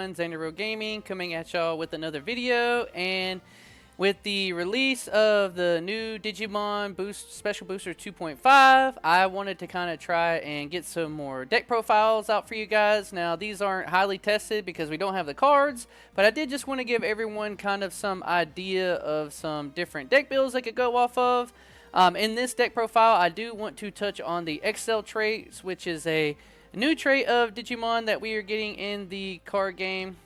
everyone, Xander Gaming coming at y'all with another video. And with the release of the new Digimon Special Booster 2.5, I wanted to kind of try and get some more deck profiles out for you guys. Now, these aren't highly tested because we don't have the cards, but I did just want to give everyone kind of some idea of some different deck builds they could go off of. In this deck profile, I do want to touch on the Accel traits, which is a new trait of Digimon that we are getting in the card game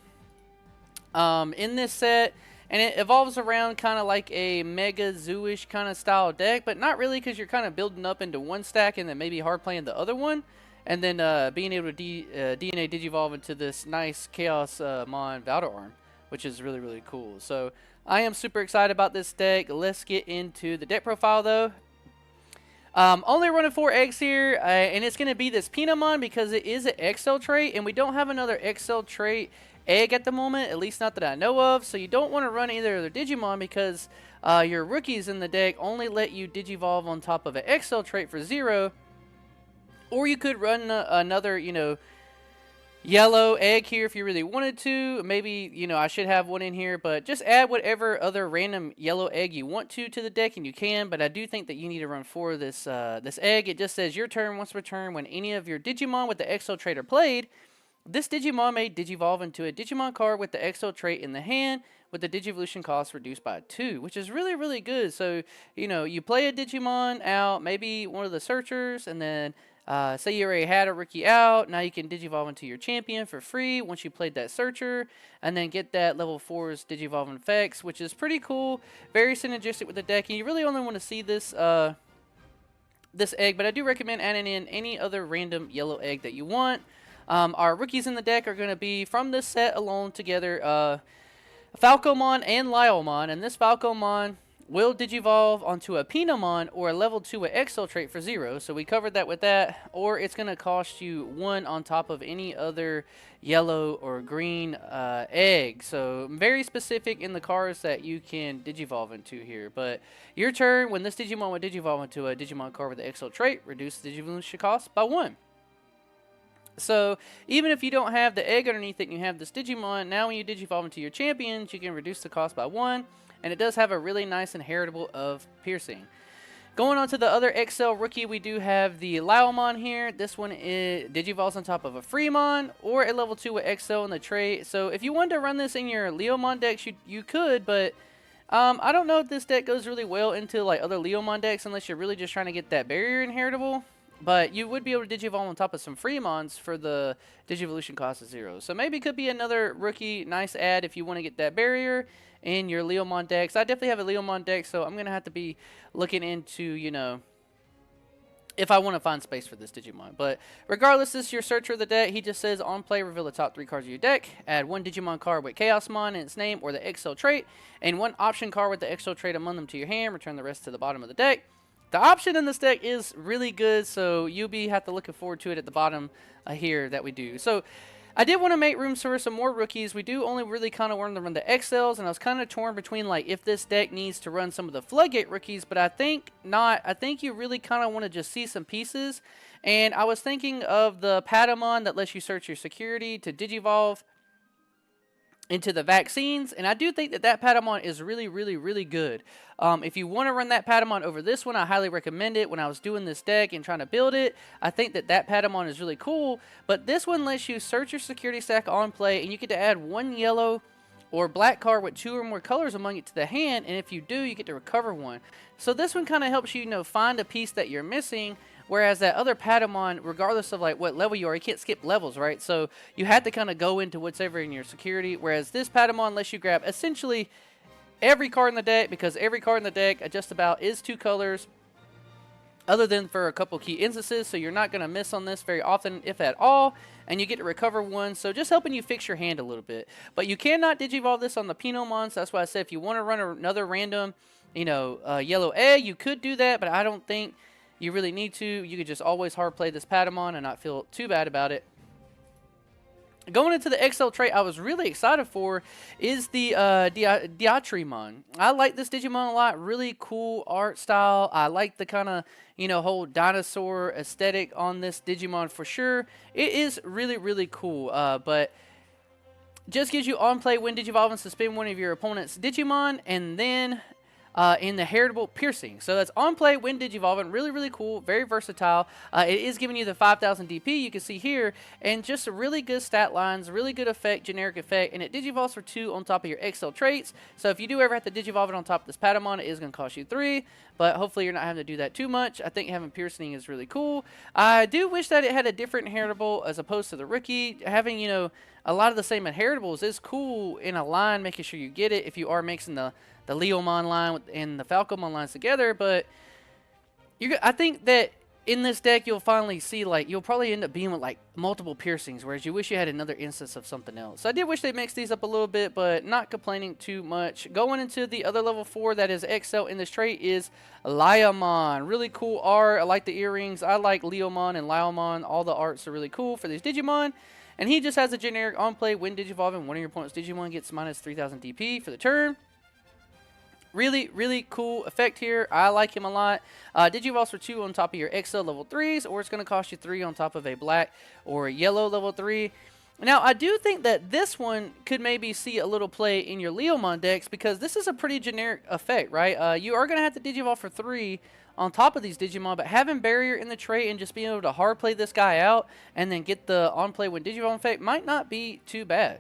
in this set. And it evolves around kind of like a Mega Zoo-ish kind of style deck, but not really, because you're kind of building up into one stack and then maybe hard playing the other one. And then being able to DNA Digivolve into this nice Chaosmon Valor, which is really, really cool. So I am super excited about this deck. Let's get into the deck profile though. Only running 4 eggs here, and it's going to be this Pinamon because it is an Accel trait, and we don't have another Accel trait egg at the moment, at least not that I know of. So you don't want to run either of their Digimon because your rookies in the deck only let you Digivolve on top of an Accel trait for 0. Or you could run another, yellow egg here if you really wanted to. Maybe, I should have one in here, but just add whatever other random yellow egg you want to the deck, and you can. But I do think that you need to run 4 of this egg. It just says your turn once per turn when any of your Digimon with the Accel trait are played. This Digimon may Digivolve into a Digimon card with the Accel trait in the hand with the Digivolution cost reduced by 2, which is really, really good. So, you play a Digimon out, maybe one of the searchers, and then say you already had a rookie out, now you can Digivolve into your champion for free once you played that searcher, and then get that level 4's Digivolve effects, which is pretty cool, very synergistic with the deck, and you really only want to see this this egg, but I do recommend adding in any other random yellow egg that you want. Our rookies in the deck are going to be from this set alone together, Falcomon and Lyomon, and this Falcomon will Digivolve onto a Pinamon or a level 2 Accel trait for 0, so we covered that with that, or it's going to cost you 1 on top of any other yellow or green egg. So very specific in the cards that you can Digivolve into here. But your turn, when this Digimon would Digivolve into a Digimon card with the Accel trait, reduce the Digivolution cost by 1. So, even if you don't have the egg underneath it and you have this Digimon, now when you Digivolve into your champions, you can reduce the cost by 1, and it does have a really nice inheritable of Piercing. Going on to the other Accel rookie, we do have the Lyomon here. This one is Digivolves on top of a Fremon, or a level 2 with Accel in the trait. So, if you wanted to run this in your Leomon decks, you could, but I don't know if this deck goes really well into like other Leomon decks unless you're really just trying to get that barrier inheritable. But you would be able to Digivolve on top of some Fremons for the Digivolution cost of 0. So maybe it could be another rookie nice add if you want to get that barrier in your Leomon decks. I definitely have a Leomon deck, so I'm going to have to be looking into, if I want to find space for this Digimon. But regardless, this is your searcher of the deck. He just says, on play, reveal the top 3 cards of your deck. Add 1 Digimon card with Chaosmon in its name or the Accel trait, and 1 option card with the Accel trait among them to your hand. Return the rest to the bottom of the deck. The option in this deck is really good, so you'll have to looking forward to it at the bottom here that we do. So I did want to make room for some more rookies. We do only really kind of want to run the Accels, and I was kind of torn between like if this deck needs to run some of the Floodgate rookies, but I think not. I think you really kind of want to just see some pieces. And I was thinking of the Patamon that lets you search your security to Digivolve into the vaccines, and I do think that Patamon is really, really, really good. If you want to run that Patamon over this one, I highly recommend it. When I was doing this deck and trying to build it, I think that Patamon is really cool, but this one lets you search your security stack on play, and you get to add 1 yellow or black card with 2 or more colors among it to the hand, and if you do, you get to recover 1. So this one kind of helps you, find a piece that you're missing. Whereas that other Patamon, regardless of like what level you are, you can't skip levels, right? So you had to kind of go into whatever in your security. Whereas this Patamon lets you grab essentially every card in the deck, because every card in the deck just about is 2 colors, other than for a couple key instances. So you're not going to miss on this very often, if at all. And you get to recover 1. So just helping you fix your hand a little bit. But you cannot Digivolve this on the Pinomon. So that's why I said if you want to run another random, yellow egg, you could do that. But I don't think you really need to. You could just always hard play this Patamon and not feel too bad about it. Going into the Accel trait I was really excited for is the Diatrimon. I like this Digimon a lot. Really cool art style. I like the kind of, whole dinosaur aesthetic on this Digimon for sure. It is really, really cool. But Just gives you on play when Digivolve and suspend one of your opponent's Digimon, and then in the heritable piercing. So that's on play when Digivolving. Really, really cool. Very versatile. It is giving you the 5,000 DP, you can see here, and just a really good stat lines, really good effect, generic effect, and it Digivolves for 2 on top of your Accel traits. So if you do ever have to Digivolve it on top of this Patamon, it is going to cost you 3, but hopefully you're not having to do that too much. I think having piercing is really cool. I do wish that it had a different heritable as opposed to the rookie. Having, you know, a lot of the same inheritables is cool in a line, making sure you get it if you are mixing the Leomon line and the Falcomon lines together. But I think that in this deck you'll finally see, like, you'll probably end up being with like multiple piercings, whereas you wish you had another instance of something else. So I did wish they mixed these up a little bit, but not complaining too much. Going into the other level 4 that is Accel in this trait is Liamon. Really cool art. I like the earrings. I like Leomon and Liamon. All the arts are really cool for these Digimon. And he just has a generic on play when Digivolving. One of your opponent's Digimon gets minus 3,000 DP for the turn. Really, really cool effect here. I like him a lot. Digivolves for 2 on top of your Accel level 3s, or it's going to cost you 3 on top of a black or a yellow level 3. Now, I do think that this one could maybe see a little play in your Leomon decks, because this is a pretty generic effect, right? You are going to have to Digivolve for 3 on top of these Digimon, but having barrier in the trait and just being able to hard play this guy out and then get the on play when Digivolve effect might not be too bad.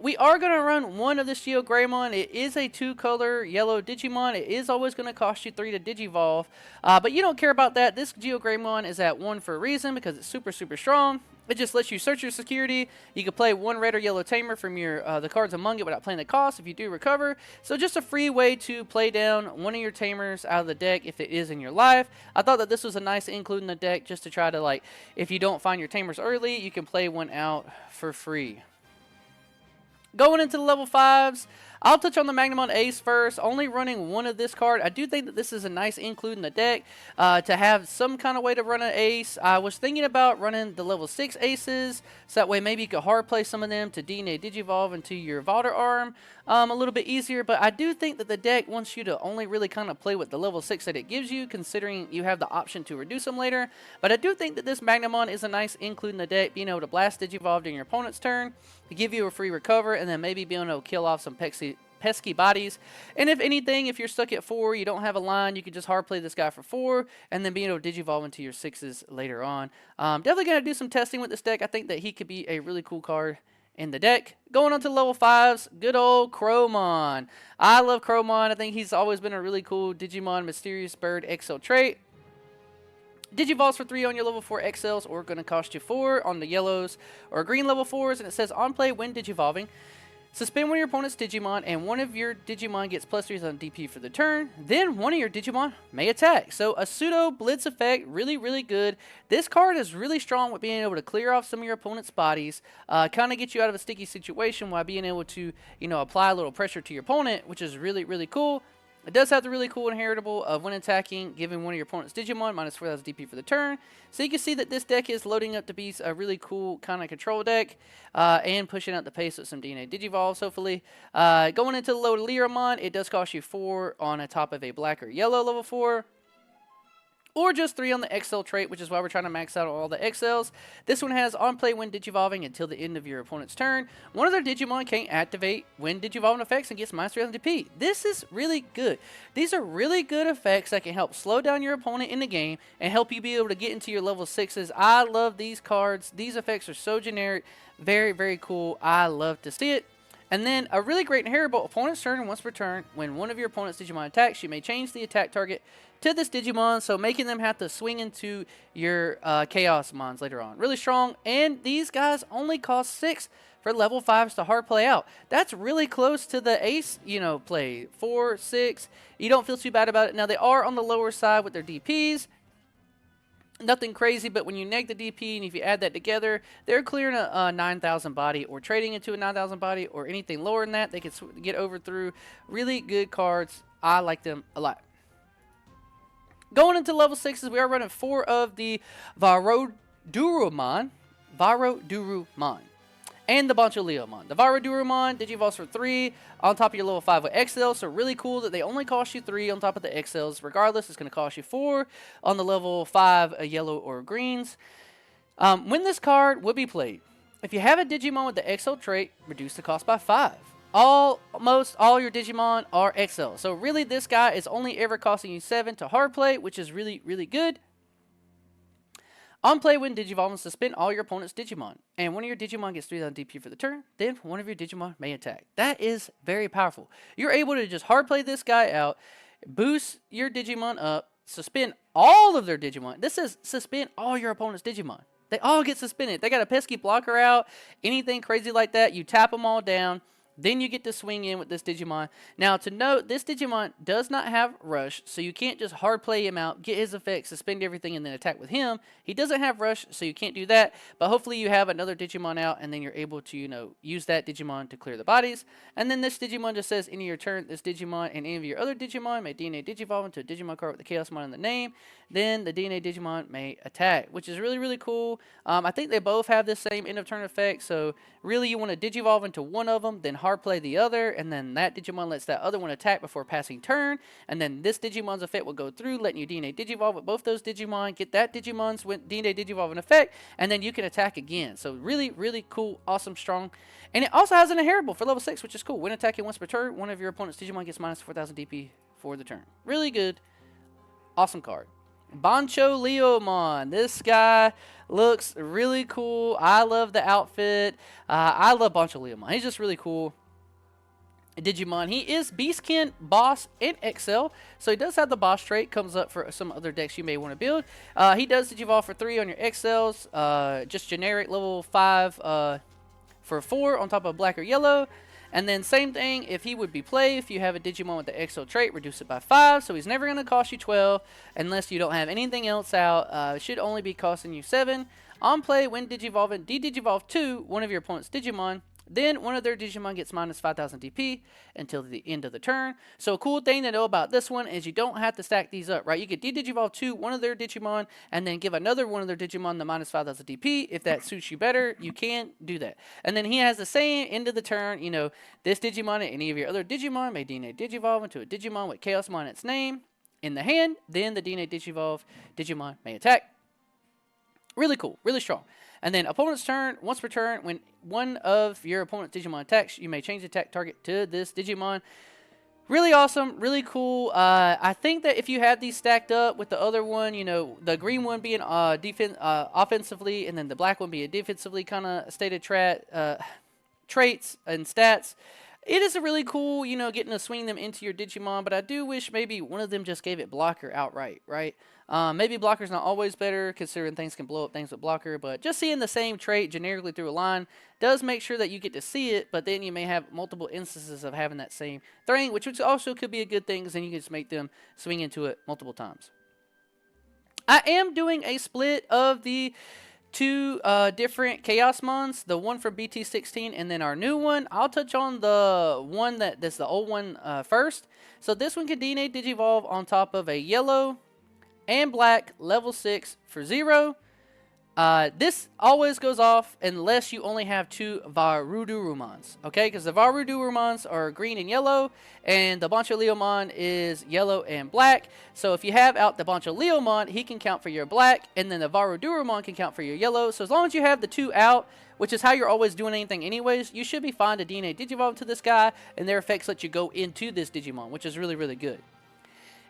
We are going to run one of this Geo Greymon. It is a 2-color yellow Digimon. It is always going to cost you 3 to Digivolve, but you don't care about that. This Geo Greymon is at 1 for a reason, because it's super, super strong. It just lets you search your security. You can play 1 red or yellow Tamer from your the cards among it without playing the cost if you do recover. So just a free way to play down one of your Tamers out of the deck if it is in your life. I thought that this was a nice include in the deck, just to try to, like, if you don't find your Tamers early, you can play one out for free. Going into the level 5s, I'll touch on the Magnamon Ace first. Only running one of this card. I do think that this is a nice include in the deck to have some kind of way to run an Ace. I was thinking about running the level 6 Aces, so that way maybe you could hard play some of them to DNA Digivolve into your Valder arm a little bit easier. But I do think that the deck wants you to only really kind of play with the level 6 that it gives you, considering you have the option to reduce them later. But I do think that this Magnamon is a nice include in the deck, being able to blast Digivolve during your opponent's turn to give you a free recover, and then maybe being able to kill off some pesky bodies. And if anything, if you're stuck at 4, you don't have a line, you can just hard play this guy for 4 and then being able to Digivolve into your 6s later on. Definitely going to do some testing with this deck. I think that he could be a really cool card in the deck. Going on to level 5s, good old Crowmon. I love Crowmon. I think he's always been a really cool Digimon Mysterious Bird Accel trait. Digivolves for 3 on your level 4 Accels, or going to cost you 4 on the yellows or green level 4s, and it says on play when Digivolving. Suspend one of your opponent's Digimon, and one of your Digimon gets plus 3 on DP for the turn. Then one of your Digimon may attack. So a pseudo blitz effect, really, really good. This card is really strong with being able to clear off some of your opponent's bodies, kind of get you out of a sticky situation while being able to, you know, apply a little pressure to your opponent, which is really, really cool. It does have the really cool inheritable of when attacking, giving one of your opponent's Digimon minus 4,000 DP for the turn. So you can see that this deck is loading up to be a really cool kind of control deck and pushing out the pace with some DNA Digivolves, hopefully. Going into the low Leomon, it does cost you 4 on a top of a black or yellow level 4. Or just 3 on the Accel trait, which is why we're trying to max out all the Accels. This one has on play when Digivolving until the end of your opponent's turn. One of their Digimon can't activate when Digivolving effects and gets minus 300 DP. This is really good. These are really good effects that can help slow down your opponent in the game and help you be able to get into your level 6s. I love these cards. These effects are so generic. Very, very cool. I love to see it. And then a really great inheritable, opponent's turn once per turn. When one of your opponent's Digimon attacks, you may change the attack target to this Digimon, so making them have to swing into your Chaosmons later on. Really strong, and these guys only cost 6 for level 5s to hard play out. That's really close to the Ace, you know, play. 4, 6, you don't feel too bad about it. Now, they are on the lower side with their DPs. Nothing crazy, but when you neg the DP and if you add that together, they're clearing a 9,000 body or trading into a 9,000 body or anything lower than that. They can get over through. Really good cards. I like them a lot. Going into level 6s, we are running 4 of the Varodurumon. And the Bancho Leomon. The Varodurumon, Digivolves for 3 on top of your level 5 with Accel. So really cool that they only cost you 3 on top of the Accels. Regardless, it's going to cost you 4 on the level 5 yellow or greens. When this card would be played, if you have a Digimon with the Accel trait, reduce the cost by 5. Almost all your Digimon are Accel. So really this guy is only ever costing you 7 to hard play, which is really, really good. On play, when Digivolve, suspend all your opponent's Digimon. And one of your Digimon gets 3000 DP for the turn, then one of your Digimon may attack. That is very powerful. You're able to just hard play this guy out, boost your Digimon up, suspend all of their Digimon. This says suspend all your opponent's Digimon. They all get suspended. They got a pesky blocker out, anything crazy like that. You tap them all down. Then you get to swing in with this Digimon. Now, to note, this Digimon does not have Rush, so you can't just hard play him out, get his effect, suspend everything, and then attack with him. He doesn't have Rush, so you can't do that. But hopefully you have another Digimon out, and then you're able to, you know, use that Digimon to clear the bodies. And then this Digimon just says, any of your turn, this Digimon and any of your other Digimon may DNA Digivolve into a Digimon card with the Chaosmon in the name. Then the DNA Digimon may attack, which is really, really cool. I think they both have the same end of turn effect, so really you want to Digivolve into one of them, then hard play the other, and then that Digimon lets that other one attack before passing turn, and then this Digimon's effect will go through, letting you DNA Digivolve with both those Digimon, get that Digimon's DNA Digivolve in effect, and then you can attack again. So really, really cool, awesome, strong. And it also has an inheritable for level 6, which is cool. When attacking once per turn, one of your opponent's Digimon gets minus 4000 DP for the turn. Really good, awesome card. Bancho Leomon. This guy looks really cool. I love the outfit. I love Bancho Leomon. He's just really cool. Digimon. He is Beastkin, Boss, and Accel. So he does have the Boss trait. Comes up for some other decks you may want to build. He does Digivolve for 3 on your Accels. Just generic level 5 for 4 on top of black or yellow. And then same thing, if he would be play, if you have a Digimon with the Accel trait, reduce it by 5. So he's never going to cost you 12 unless you don't have anything else out. It should only be costing you 7. On play, when Digivolving, de-Digivolve 2, one of your opponent's Digimon. Then one of their Digimon gets minus 5000 DP until the end of the turn. So a cool thing to know about this one is you don't have to stack these up, right? You could de-Digivolve 2, one of their Digimon, and then give another one of their Digimon the minus 5000 DP. If that suits you better, you can do that. And then he has the same end of the turn, you know, this Digimon and any of your other Digimon may DNA Digivolve into a Digimon with Chaosmon in its name in the hand. Then the DNA Digivolve Digimon may attack. Really cool, really strong. And then opponent's turn, once per turn, when one of your opponent's Digimon attacks, you may change the attack target to this Digimon. Really awesome, really cool. I think that if you had these stacked up with the other one, you know, the green one being offensively, and then the black one being defensively kind of stated traits and stats, it is a really cool, you know, getting to swing them into your Digimon, but I do wish maybe one of them just gave it blocker outright, right? Maybe blocker's not always better, considering things can blow up things with blocker, but just seeing the same trait generically through a line does make sure that you get to see it, but then you may have multiple instances of having that same thing, which also could be a good thing, because then you can just make them swing into it multiple times. I am doing a split of the 2 different Chaosmons, the one from BT16 and then our new one. I'll touch on the one that's the old one first. So this one can DNA Digivolve on top of a yellow and black level 6 for 0. This always goes off unless you only have 2 Varudurumons, okay? Because the Varudurumons are green and yellow, and the Bancho Leomon is yellow and black. So if you have out the Bancho Leomon, he can count for your black, and then the Varudurumon can count for your yellow. So as long as you have the 2 out, which is how you're always doing anything anyways, you should be fine to DNA Digivolve to this guy, and their effects let you go into this Digimon, which is really, really good.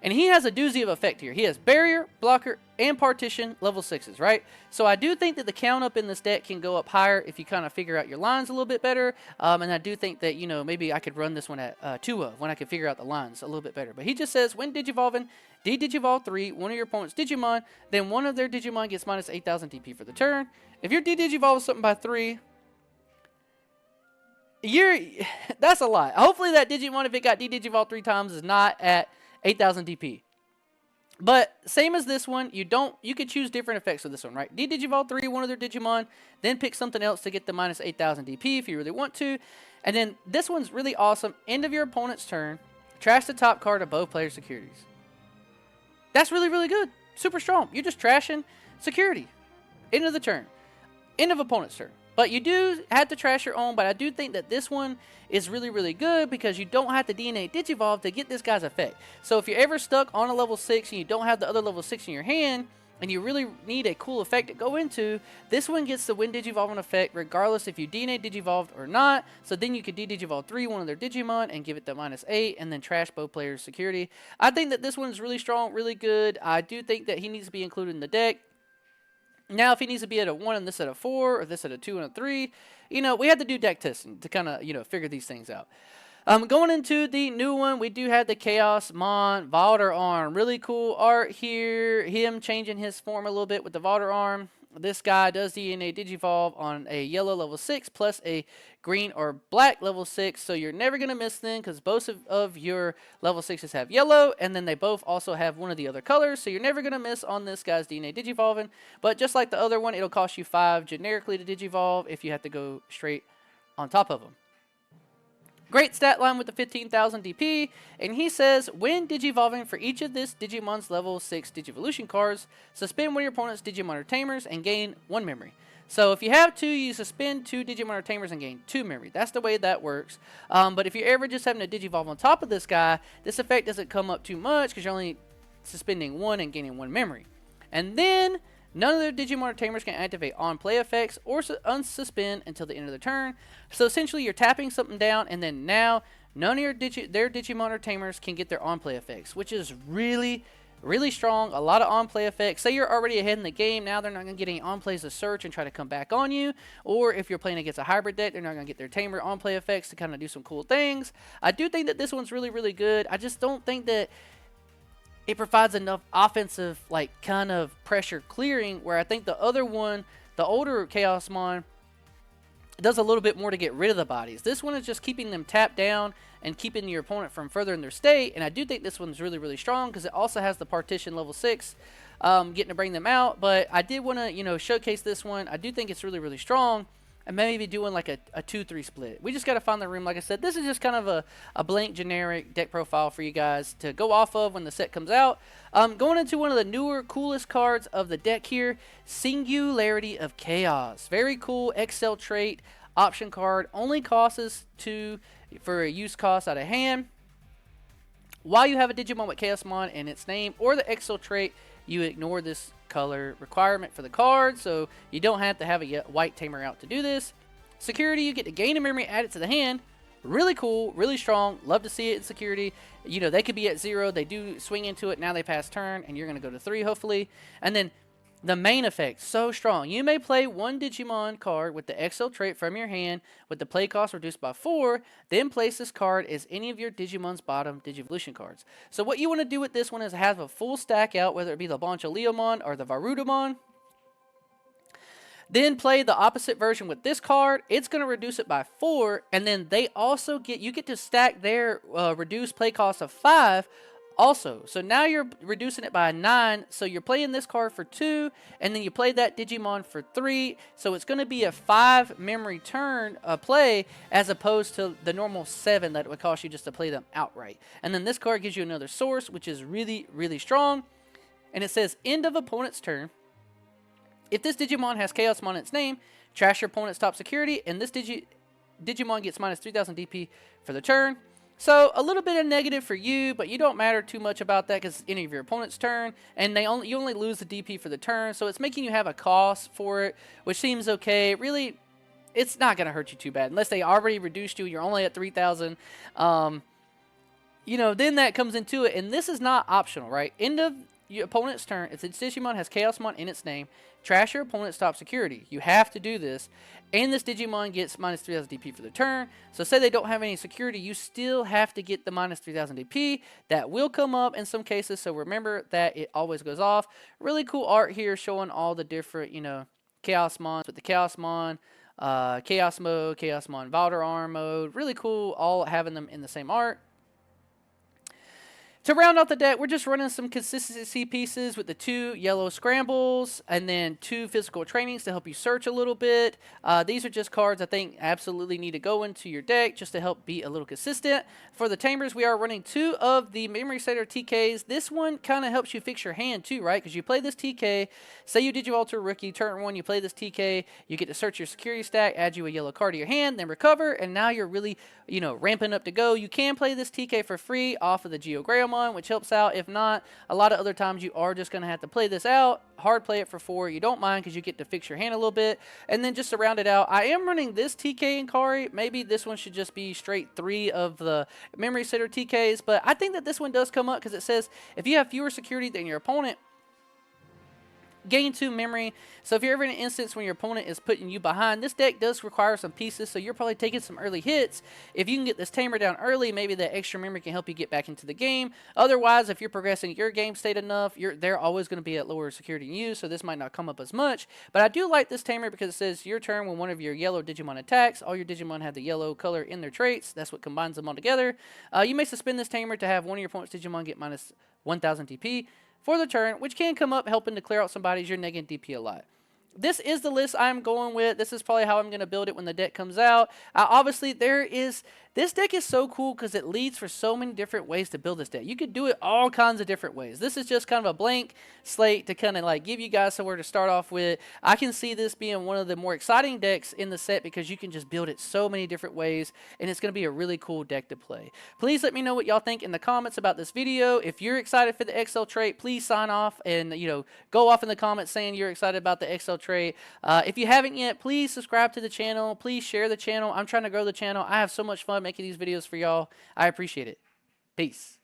And he has a doozy of effect here. He has Barrier, Blocker, and Partition level 6s, right? So I do think that the count up in this deck can go up higher if you kind of figure out your lines a little bit better. And I do think that, you know, maybe I could run this one at 2 of when I can figure out the lines a little bit better. But he just says, when Digivolving, de-Digivolve 3, one of your opponent's Digimon, then one of their Digimon gets minus 8000 DP for the turn. If you're de-Digivolve something by 3, that's a lot. Hopefully that Digimon, if it got de-Digivolve 3 times, is not at 8000 DP. But same as this one, you can choose different effects with this one, right? De-Digivolve 3, one of their Digimon, then pick something else to get the minus 8000 DP if you really want to. And then this one's really awesome. End of your opponent's turn, trash the top card of both players' securities. That's really, really good. Super strong. You're just trashing security. End of the turn. End of opponent's turn. But you do have to trash your own, but I do think that this one is really, really good because you don't have to DNA Digivolve to get this guy's effect. So if you're ever stuck on a level 6 and you don't have the other level 6 in your hand, and you really need a cool effect to go into, this one gets the when digivolving effect regardless if you DNA digivolved or not. So then you could de-digivolve 3, one of their Digimon, and give it the -8, and then trash both players' security. I think that this one's really strong, really good. I do think that he needs to be included in the deck. Now, if he needs to be at a 1 and this at a 4, or this at a 2 and a 3, you know, we have to do deck testing to kind of, you know, figure these things out. Going into the new one, we do have the Chaosmon Valder Arm. Really cool art here. Him changing his form a little bit with the Valder Arm. This guy does DNA Digivolve on a yellow level 6 plus a green or black level 6. So you're never going to miss them because both of your level 6s have yellow. And then they both also have one of the other colors. So you're never going to miss on this guy's DNA Digivolving. But just like the other one, it'll cost you 5 generically to Digivolve if you have to go straight on top of them. Great stat line with the 15,000 DP, and he says, when digivolving for each of this Digimon's level 6 Digivolution cards, suspend one of your opponent's Digimon or Tamers and gain 1 memory. So if you have 2, you suspend 2 Digimon or Tamers and gain 2 memory. That's the way that works. But if you're ever just having to digivolve on top of this guy, this effect doesn't come up too much because you're only suspending 1 and gaining 1 memory. And then none of their Digimon or Tamers can activate on-play effects or unsuspend until the end of the turn. So essentially, you're tapping something down, and then now none of their Digimon or Tamers can get their on-play effects, which is really, really strong. A lot of on-play effects. Say you're already ahead in the game, now they're not going to get any on-plays to search and try to come back on you. Or if you're playing against a hybrid deck, they're not going to get their Tamer on-play effects to kind of do some cool things. I do think that this one's really, really good. I just don't think that it provides enough offensive, like, kind of pressure clearing, where I think the other one, the older Chaosmon, does a little bit more to get rid of the bodies. This one is just keeping them tapped down and keeping your opponent from furthering their state, and I do think this one's really, really strong because it also has the partition level 6, getting to bring them out. But I did want to, you know, showcase this one. I do think it's really, really strong. And maybe doing like a 2-3 split. We just got to find the room. Like I said, this is just kind of a blank generic deck profile for you guys to go off of when the set comes out. Going into one of the newer, coolest cards of the deck here, Singularity of Chaos. Very cool Accel trait option card. Only costs us 2 for a use cost out of hand. While you have a Digimon with Chaosmon in its name or the Accel trait, you ignore this color requirement for the card, so you don't have to have a white Tamer out to do this. Security, you get to gain a memory added to the hand. Really cool, really strong. Love to see it in security. You know, they could be at 0. They do swing into it. Now they pass turn, and you're going to go to 3, hopefully. And then the main effect, so strong. You may play 1 Digimon card with the Accel trait from your hand with the play cost reduced by 4, then place this card as any of your Digimon's bottom Digivolution cards. So what you want to do with this one is have a full stack out, whether it be the Bonchaleomon or the Varudamon. Then play the opposite version with this card. It's going to reduce it by 4, and then they also you get to stack their reduced play cost of 5 also. So now you're reducing it by 9. So you're playing this card for 2, and then you play that Digimon for 3. So it's going to be a 5 memory turn play as opposed to the normal 7 that it would cost you just to play them outright. And then this card gives you another source, which is really, really strong. And it says, end of opponent's turn. If this Digimon has Chaosmon in its name, trash your opponent's top security, and this Digimon gets minus 3,000 DP for the turn. So a little bit of negative for you, but you don't matter too much about that because it's any of your opponent's turn, and you only lose the DP for the turn, so it's making you have a cost for it, which seems okay. Really, it's not going to hurt you too bad unless they already reduced you. You're only at 3,000. You know, then that comes into it, and this is not optional, right? End of your opponent's turn. If its Digimon has Chaosmon in its name, trash your opponent's top security. You have to do this. And this Digimon gets minus 3,000 DP for the turn. So say they don't have any security, you still have to get the minus 3,000 DP. That will come up in some cases, so remember that it always goes off. Really cool art here showing all the different, you know, Chaosmons with the Chaosmon, Chaos mode, Chaosmon Valder Arm mode. Really cool, all having them in the same art. To round out the deck, we're just running some consistency pieces with the 2 yellow scrambles and then 2 physical trainings to help you search a little bit. These are just cards I think absolutely need to go into your deck just to help be a little consistent. For the Tamers, we are running 2 of the Memory Saver TKs. This one kind of helps you fix your hand too, right? Because you play this TK, say you Digivolve to a rookie, turn 1, you play this TK, you get to search your security stack, add you a yellow card to your hand, then recover, and now you're really, you know, ramping up to go. You can play this TK for free off of the Geogram come on, which helps out. If not, a lot of other times you are just going to have to play this out. Hard play it for 4. You don't mind because you get to fix your hand a little bit. And then just to round it out, I am running this TK in Kari. Maybe this one should just be straight 3 of the memory center TKs. But I think that this one does come up because it says if you have fewer security than your opponent, gain 2 memory. So if you're ever in an instance when your opponent is putting you behind, this deck does require some pieces, so you're probably taking some early hits. If you can get this Tamer down early, maybe that extra memory can help you get back into the game. Otherwise, if you're progressing your game state enough, they're always going to be at lower security than you, so this might not come up as much. But I do like this Tamer because it says your turn when one of your yellow Digimon attacks. All your Digimon have the yellow color in their traits. That's what combines them all together. You may suspend this Tamer to have one of your opponent's Digimon get minus 1000 DP for the turn, which can come up helping to clear out somebody's your negative DP a lot. This is the list I'm going with. This is probably how I'm going to build it when the deck comes out. Obviously, this deck is so cool because it leads for so many different ways to build this deck. You could do it all kinds of different ways. This is just kind of a blank slate to kind of like give you guys somewhere to start off with. I can see this being one of the more exciting decks in the set because you can just build it so many different ways, and it's going to be a really cool deck to play. Please let me know what y'all think in the comments about this video. If you're excited for the Accel trait, please sign off and go off in the comments saying you're excited about the Accel trait. If you haven't yet, please subscribe to the channel. Please share the channel. I'm trying to grow the channel. I have so much fun making these videos for y'all. I appreciate it. Peace.